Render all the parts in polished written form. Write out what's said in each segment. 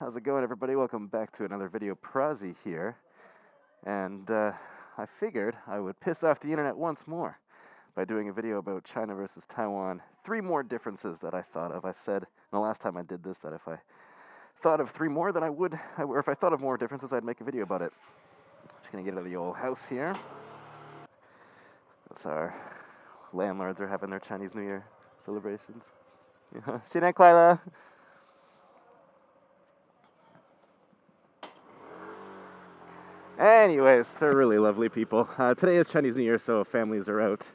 How's it going, everybody? Welcome back to another video. Prozzie here, and I figured I would piss off the internet once more by doing a video about China versus Taiwan. 3 more differences that I thought of. I said the last time I did this that if I thought of 3 more, then or if I thought of more differences, I'd make a video about it. Just gonna get out of the old house here. That's our landlords are having their Chinese New Year celebrations. Xi Nian Kuai Le. Anyways, they're really lovely people. Today is Chinese New Year, so families are out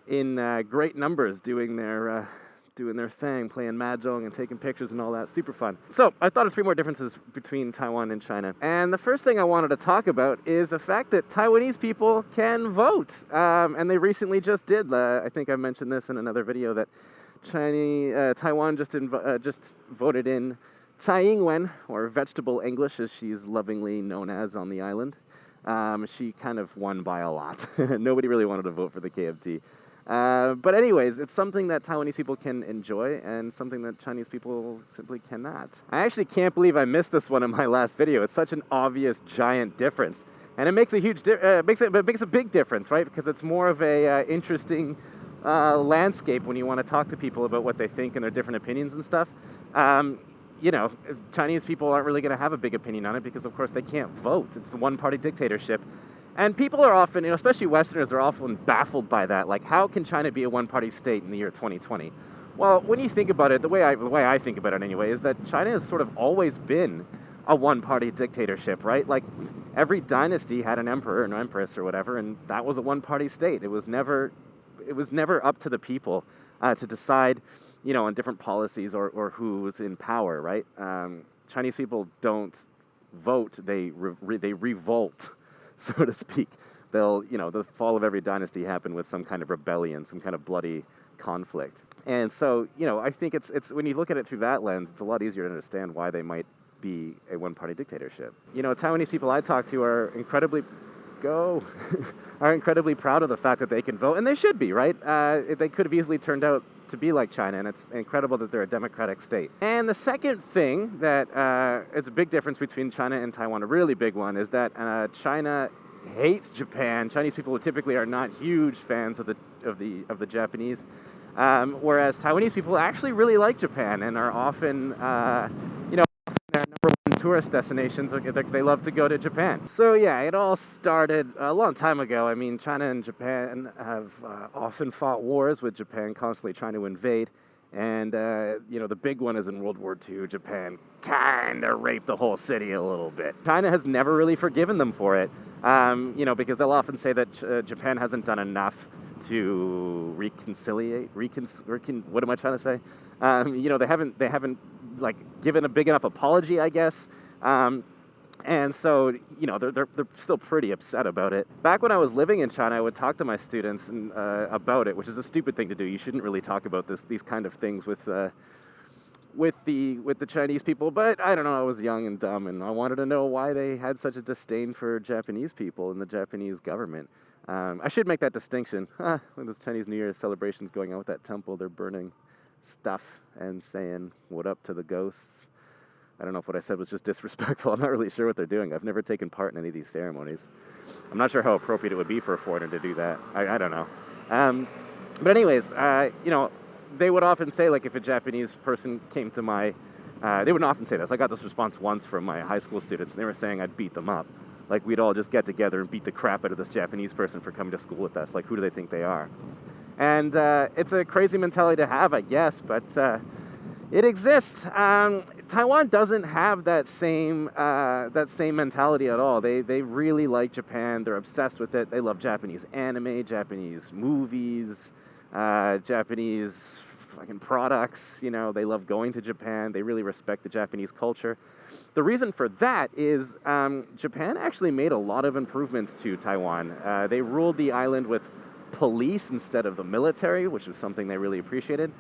in great numbers doing their thing, playing mahjong and taking pictures and all that. Super fun. So I thought of 3 more differences between Taiwan and China. And the first thing I wanted to talk about is the fact that Taiwanese people can vote. And they recently just did. I think I mentioned this in another video that Taiwan just voted in Tsai Ing-wen, or Vegetable English as she's lovingly known as on the island. She kind of won by a lot. Nobody really wanted to vote for the KMT. But anyways, it's something that Taiwanese people can enjoy and something that Chinese people simply cannot. I actually can't believe I missed this one in my last video. It's such an obvious giant difference. And it makes a huge makes a big difference, right? Because it's more of a interesting landscape when you want to talk to people about what they think and their different opinions and stuff. You know, Chinese people aren't really going to have a big opinion on it because, of course, they can't vote. It's the one-party dictatorship. And people are often, especially Westerners, are often baffled by that. Like, how can China be a one-party state in the year 2020? Well, when you think about it, the way I think about it anyway, is that China has sort of always been a one-party dictatorship, right? Like, every dynasty had an emperor, an empress, or whatever, and that was a one-party state. It was never up to the people to decide, on different policies or who's in power, right? Chinese people don't vote; they revolt, so to speak. The fall of every dynasty happened with some kind of rebellion, some kind of bloody conflict. And so, I think it's when you look at it through that lens, it's a lot easier to understand why they might be a one-party dictatorship. Taiwanese people I talk to are incredibly proud of the fact that they can vote, and they should be, right? They could have easily turned out to be like China, and it's incredible that they're a democratic state. And the second thing that is a big difference between China and Taiwan, a really big one, is that China hates Japan. Chinese people typically are not huge fans of the Japanese, whereas Taiwanese people actually really like Japan and are often, their number one tourist destinations. They love to go to Japan. So yeah, it all started a long time ago. I mean, China and Japan have often fought wars, with Japan constantly trying to invade. And, the big one is in World War II. Japan kind of raped the whole city a little bit. China has never really forgiven them for it, because they'll often say that Japan hasn't done enough to what am I trying to say? They haven't given a big enough apology, I guess. And so, they're still pretty upset about it. Back when I was living in China, I would talk to my students about it, which is a stupid thing to do. You shouldn't really talk about these kind of things with the Chinese people. But I don't know, I was young and dumb, and I wanted to know why they had such a disdain for Japanese people and the Japanese government. I should make that distinction. When those Chinese New Year celebrations going on with that temple, they're burning stuff and saying "what up" to the ghosts. I don't know if what I said was just disrespectful. I'm not really sure what they're doing. I've never taken part in any of these ceremonies. I'm not sure how appropriate it would be for a foreigner to do that. I don't know. But anyways, they would often say, like, if a Japanese person came to they would often say this. I got this response once from my high school students, and they were saying I'd beat them up. Like, we'd all just get together and beat the crap out of this Japanese person for coming to school with us. Like, who do they think they are? And it's a crazy mentality to have, I guess, but it exists. Taiwan doesn't have that same mentality at all. They really like Japan. They're obsessed with it. They love Japanese anime, Japanese movies, Japanese fucking products. They love going to Japan. They really respect the Japanese culture. The reason for that is Japan actually made a lot of improvements to Taiwan. They ruled the island with police instead of the military, which was something they really appreciated.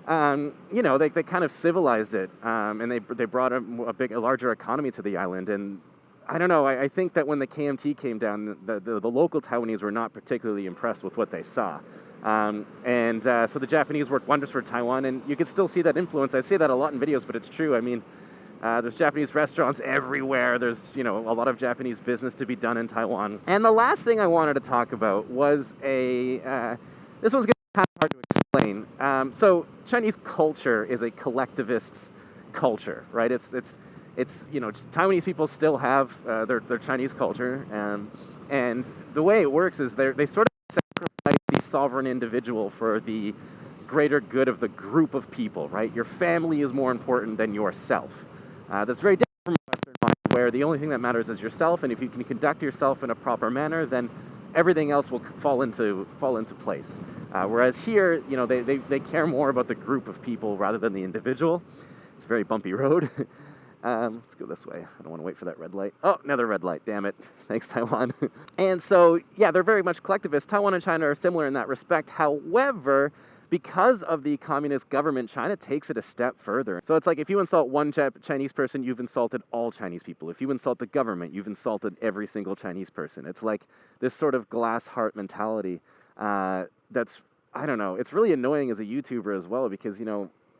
They kind of civilized it, and they brought a larger economy to the island. And I don't know, I think that when the KMT came down, the local Taiwanese were not particularly impressed with what they saw. So the Japanese worked wonders for Taiwan, and you can still see that influence. I say that a lot in videos, but it's true. I mean, There's Japanese restaurants everywhere. There's, a lot of Japanese business to be done in Taiwan. And the last thing I wanted to talk about was this one's going to be kind of hard to explain. So Chinese culture is a collectivist culture, right? It's Taiwanese people still have their Chinese culture, and the way it works is they sort of sacrifice the sovereign individual for the greater good of the group of people, right? Your family is more important than yourself. That's very different from Western mind, where the only thing that matters is yourself, and if you can conduct yourself in a proper manner, then everything else will fall into place. Whereas here, they care more about the group of people rather than the individual. It's a very bumpy road. Let's go this way. I don't want to wait for that red light. Oh, another red light. Damn it. Thanks, Taiwan. And so, yeah, they're very much collectivist. Taiwan and China are similar in that respect. However, because of the communist government, China takes it a step further. So it's like if you insult one Chinese person, you've insulted all Chinese people. If you insult the government, you've insulted every single Chinese person. It's like this sort of glass heart mentality that's, I don't know, it's really annoying as a YouTuber as well because,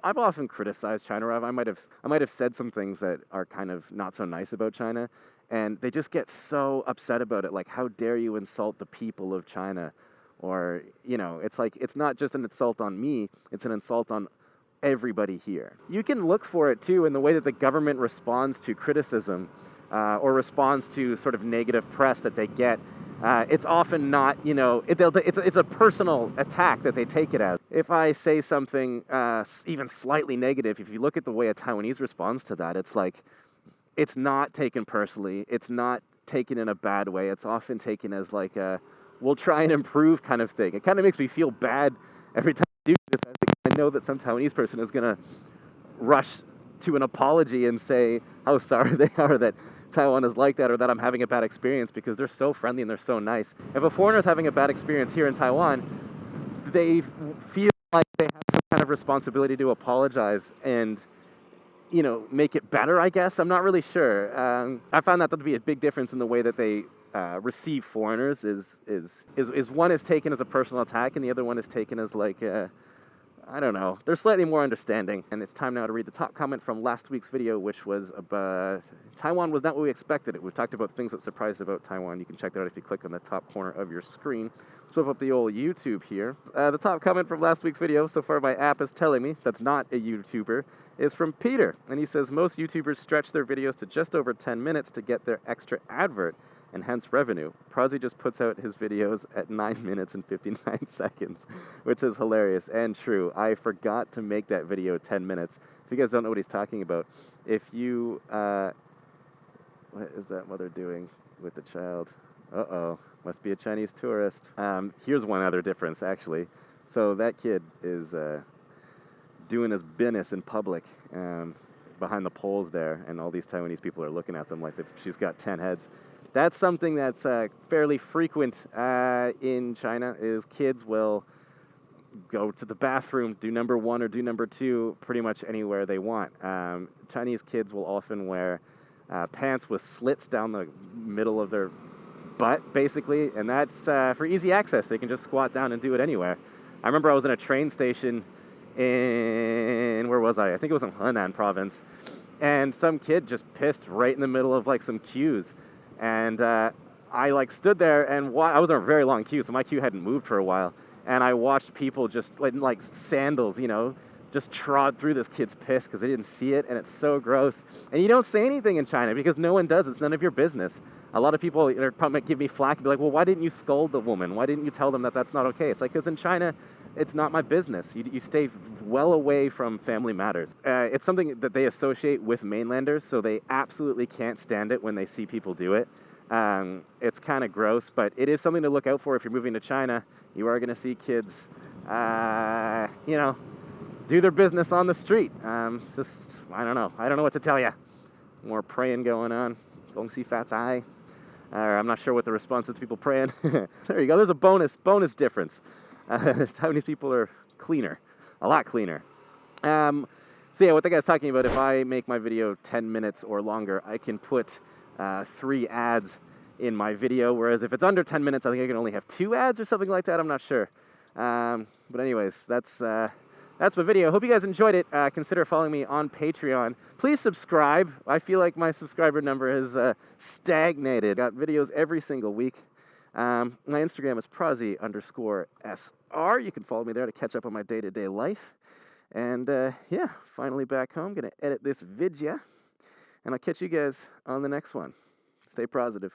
I've often criticized China. I might have said some things that are kind of not so nice about China, and they just get so upset about it. Like, how dare you insult the people of China? Or, it's like, it's not just an insult on me, it's an insult on everybody here. You can look for it, too, in the way that the government responds to criticism or responds to sort of negative press that they get. It's often not, it's a personal attack that they take it as. If I say something even slightly negative, if you look at the way a Taiwanese responds to that, it's like, it's not taken personally. It's not taken in a bad way. It's often taken as like a, we'll try and improve kind of thing. It kind of makes me feel bad every time I do this. I know that some Taiwanese person is going to rush to an apology and say how sorry they are that Taiwan is like that or that I'm having a bad experience because they're so friendly and they're so nice. If a foreigner is having a bad experience here in Taiwan, they feel like they have some kind of responsibility to apologize and, make it better, I guess. I'm not really sure. I found that to be a big difference in the way that they receive foreigners is one is taken as a personal attack and the other one is taken as like I don't know. They're slightly more understanding. And it's time now to read the top comment from last week's video, which was about Taiwan was not what we expected. We've talked about things that surprised about Taiwan. You can check that out if you click on the top corner of your screen. Let's whip up the old YouTube here. The top comment from last week's video, so far my app is telling me that's not a YouTuber, is from Peter. And he says, most YouTubers stretch their videos to just over 10 minutes to get their extra advert and hence revenue. Prozzie just puts out his videos at 9 minutes and 59 seconds, which is hilarious and true. I forgot to make that video 10 minutes. If you guys don't know what he's talking about, if you, what is that mother doing with the child? Uh-oh, must be a Chinese tourist. Here's one other difference, actually. So that kid is doing his business in public behind the poles there, and all these Taiwanese people are looking at them like she's got 10 heads. That's something that's fairly frequent in China, is kids will go to the bathroom, do number 1 or do number 2 pretty much anywhere they want. Chinese kids will often wear pants with slits down the middle of their butt, basically, and that's for easy access. They can just squat down and do it anywhere. I remember I was in a train station in, where was I? I think it was in Henan province, and some kid just pissed right in the middle of like some queues. And I like stood there and I was in a very long queue, so my queue hadn't moved for a while. And I watched people just like sandals, just trod through this kid's piss because they didn't see it, and it's so gross. And you don't say anything in China because no one does. It's none of your business. A lot of people might give me flack and be like, well, why didn't you scold the woman? Why didn't you tell them that that's not okay? It's like, because in China, it's not my business. You stay well away from family matters. It's something that they associate with mainlanders, so they absolutely can't stand it when they see people do it. It's kind of gross, but it is something to look out for if you're moving to China. You are going to see kids, do their business on the street. It's just, I don't know what to tell you. More praying going on. Gong si fat's eye. I'm not sure what the response is to people praying. There you go. There's a bonus difference. Taiwanese people are cleaner, a lot cleaner. So yeah, what the guy's talking about, if I make my video 10 minutes or longer, I can put 3 ads in my video, whereas if it's under 10 minutes, I think I can only have 2 ads or something like that. I'm not sure. But anyways, that's that's my video. Hope you guys enjoyed it. Consider following me on Patreon. Please subscribe. I feel like my subscriber number has stagnated. Got videos every single week. My Instagram is Prozzie_SR. You can follow me there to catch up on my day-to-day life. And yeah, finally back home. Gonna edit this video. And I'll catch you guys on the next one. Stay positive.